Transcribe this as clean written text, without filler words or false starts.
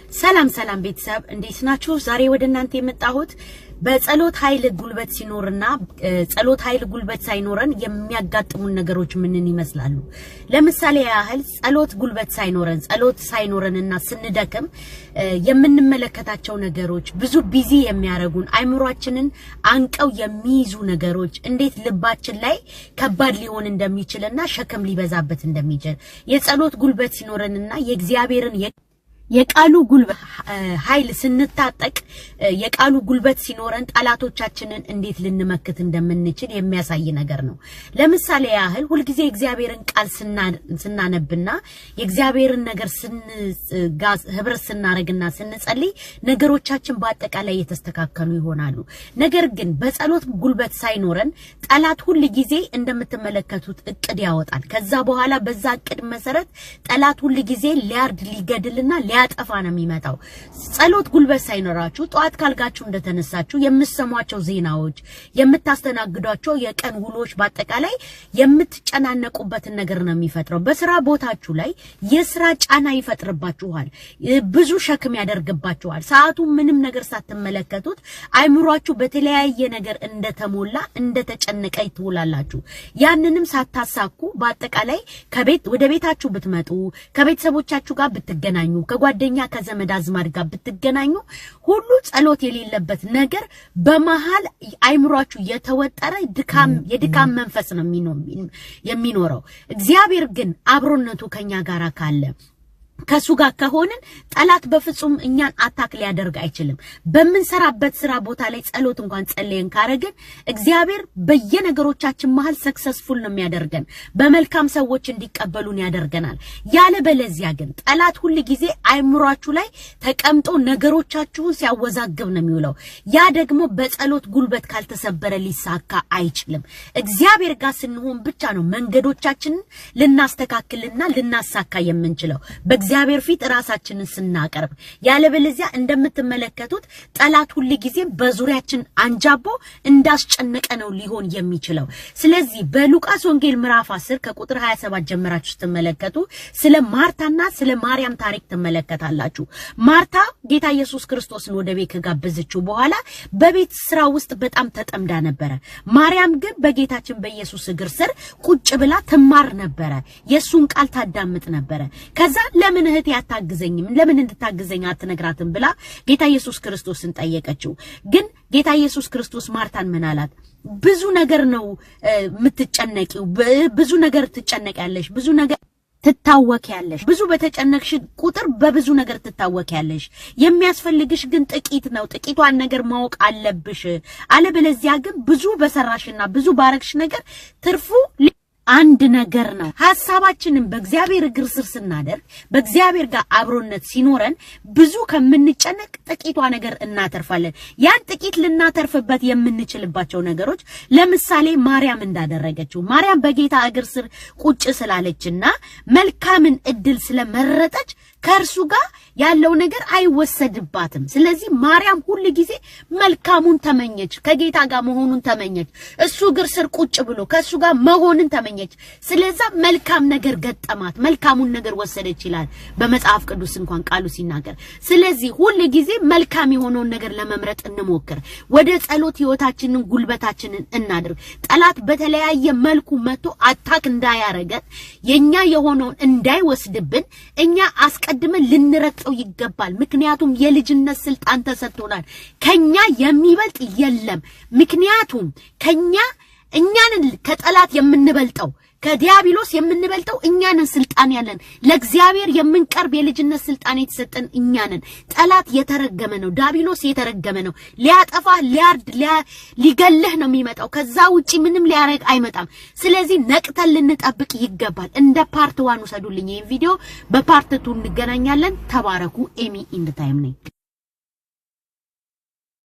ሰላም ቤተሰብ እንዴት ናችሁ? ዛሬ ወደ እናንተ የመጣሁት በጸሎት ኃይል ጉልበት ሲኖርና ጸሎት ኃይል ጉልበት ሳይኖረን የሚያጋጥሙን ነገሮች ምንን ይመስላሉ? ለምሳሌ ያህል ጸሎት ጉልበት ሳይኖረን ጸሎት ሳይኖረንና ስንደክም የምንመለከታቸው ነገሮች ብዙ ቢዚ የሚያረጉን አይምሮአችንን አንቀው የሚይዙ ነገሮች እንዴት ልባችን ላይ ከባድ ሊሆን እንደሚችልና ሸክም ሊበዛበት እንደሚችል የጸሎት ጉልበት ሲኖረንና የእግዚአብሔርን የቃሉ ጉልበት ኃይል ስንታጠቅ የቃሉ ጉልበት ሲኖረን ጠላቶቻችንን እንዴት ልንመክት እንደምንችል የሚያሳይ ነገር ነው። ለምሳሌ ያህል ሁሉ ጊዜ እግዚአብሔርን ቃል ስናነብና የእግዚአብሔርን ነገር ህብረት ስናረግና ስንጸልይ ነገሮቻችን በአጠቃላይ የተስተካከሉ ይሆናሉ። ነገር ግን በጸሎት ጉልበት ሳይኖረን ጠላት ሁሉ ጊዜ እንደምትመለከቱት እቅድ ያወጣል። ከዛ በኋላ በዛ እቅድ መሰረት ጠላት ሁሉ ጊዜ ሊያርድ ሊገድልና ያጠፋ ነው የሚመጣው። ጸሎት ጉልበት ሳይኖራችሁ ጧት ካልጋችሁ እንደተነሳችሁ የምትሰሟቸው ዜናዎች የምታስተናግዷቸው የቀን ውሎች በአጠቃላይ የምትጨናነቁበት ነገር ነው የሚፈጥረው። በስራ ቦታችሁ ላይ የስራ ጫና ይፈጥርባችኋል፣ ብዙ ሸክም ያደርግባችኋል። ሰዓቱ ምንም ነገር ሳትመለከቱት አይምሯችሁ በተለያየ ነገር እንደተሞላ እንደተጨነቀ ይትውላላችሁ። ያንንም ሳታሳኩ በአጠቃላይ ከቤት ወደ ቤታችሁ ብትመጡ ከቤተሰቦቻችሁ ጋር ብትገናኙ ጓደኛ ከዘመድ አዝማድ ጋር ብትገናኙ ሁሉ ጸሎት የሌለበት ነገር በመሃል አይምሯችሁ የተወጠረ የድካም መንፈስ ነው የሚኖረው። እግዚአብሔር ግን አብሮነቱ ከኛ ጋር ካለ ከሱ ጋር ከሆነን ጠላት በፍጹም እኛን አታክ ሊያደርግ አይችልም። በመንሰራበት ስራ ቦታ ላይ ጸሎት እንኳን ጸልየን ካረገን እግዚአብሔር በየነገሮቻችን መሃል ሰክሰስፉል ነው የሚያደርገን፣ በመልካም ሰዎች እንዲቀበሉን ያደርገናል። ያለ በለዚያ ግን ጠላት ሁሉ ጊዜ አይምሯችሁ ላይ ተቀምጦ ነገሮቻችሁን ሲያወዛግብ ነው የሚውለው። ያ ደግሞ በጸሎት ጉልበት ካልተሰበረ ሊሳካ አይችልም። እግዚአብሔር ጋር ስንሆን ብቻ ነው መንገዶቻችንን ልናስተካክልና ልናሳካ የምንችለው። እግዚአብሔር ፊት ራሳችንን ስናቀርብ ያለበለዚያ እንደምትመለከቱት ጠላት ሁሉ ጊዜ በዙሪያችን አንጃቦ እንዳስጨነቀ ነው ሊሆን የሚችለው። ስለዚህ በሉቃስ ወንጌል ምዕራፍ 10 ከቁጥር 27 ጀምራችሁ ስትመለከቱ ስለ ማርታና ስለ ማርያም ታሪክ ትመለከታላችሁ። ማርታ ጌታ ኢየሱስ ክርስቶስን ወደ ቤት ከጋበዘችው በኋላ በቤት ስራ ውስጥ በጣም ተጠምዳ ነበረ። ማርያም ግን በጌታችን በኢየሱስ እግር ስር ቁጭ ብላ ትማር ነበረ፣ የሱን ቃል ታዳምጥ ነበረ። ከዛ ለምን እህቴ አታግዘኝም? ለምን እንድታግዘኝ አትነግራትም? ብላ ጌታ ኢየሱስ ክርስቶስን ጠየቀችው። ግን ጌታ ኢየሱስ ክርስቶስ ማርታን ምን አላት? ብዙ ነገር ነው የምትጨነቂው፣ ብዙ ነገር ትጨነቂያለሽ፣ ብዙ ነገር ትታወቂያለሽ። ብዙ በተጨነቅሽ ቁጥር በብዙ ነገር ትታወቂያለሽ። የሚያስፈልግሽ ግን ጥቂት ነው። ጥቂቷን ነገር ማወቅ አለብሽ። አለበለዚያ ግን ብዙ በሰራሽና ብዙ ባረክሽ ነገር ትርፉ አንድ ነገር ነው። ሐሳባችንን በእግዚአብሔር እግር ስር ስናደርግ በእግዚአብሔር ጋር አብሮነት ሲኖረን ብዙ ከምንጨነቅ ጥቂቷ ነገር እናተርፋለን። ያን ጥቂት ልናተርፍበት የምንችልባቸው ነገሮች ለምሳሌ ማርያም እንዳደረገችው ማርያም በጌታ እግር ስር ቁጭ ስላለችና መልካምን እድል ስለመረጠች ከእርሱ ጋር ያለው ነገር አይወሰድባትም። ስለዚህ ማርያም ሁሉ ጊዜ መልካሙን ተመኘች፣ ከጌታ ጋር መሆኑን ተመኘች፣ እሱ እግር ስር ቁጭ ብሎ ከሱ ጋር መሆንን ተመኘች። ስለዛ መልካም ነገር ገጠማት፣ መልካሙን ነገር ወሰደች ይላል በመጽሐፍ ቅዱስ እንኳን ቃሉ ሲናገር። ስለዚህ ሁሉ ጊዜ መልካም የሆነውን ነገር ለመምረጥ እንሞክር። ወደ ጸሎት ህይወታችንን ጉልበታችንን እናድርግ። ጠላት በተለያየ መልኩ መጥቶ አታክ እንዳያረገን የኛ የሆነውን እንዳይወስድብን እኛ አስቀድመን ልንረቀው ይገባል። ምክንያቱም የልጅነት ስልጣን ተሰጥቶናል። ከኛ የሚበልጥ የለም። ምክንያቱም እኛንን ከጠላት የምንበልጠው ከዲያብሎስ የምንበልጠው እኛንን ስልጣን ያለን ለእግዚአብሔር የምንቀርብ የልጅነት ስልጣን የተሰጠን እኛንን። ጠላት የተረገመ ነው፣ ዲያብሎስ የተረገመ ነው። ሊያጠፋ ሊያርድ ሊገልህ ነው የሚመጣው። ከዛ ውጪ ምንም ሊያረግ አይመጣም። ስለዚህ ነቅተን ልንጠብቅ ይገባል። እንደ ፓርት 1 ወሰዱልኝ ይሄን ቪዲዮ፣ በፓርት 2 እንገናኛለን። ተባረኩ። ኤሚ ኢን ዘ ታይም ነኝ።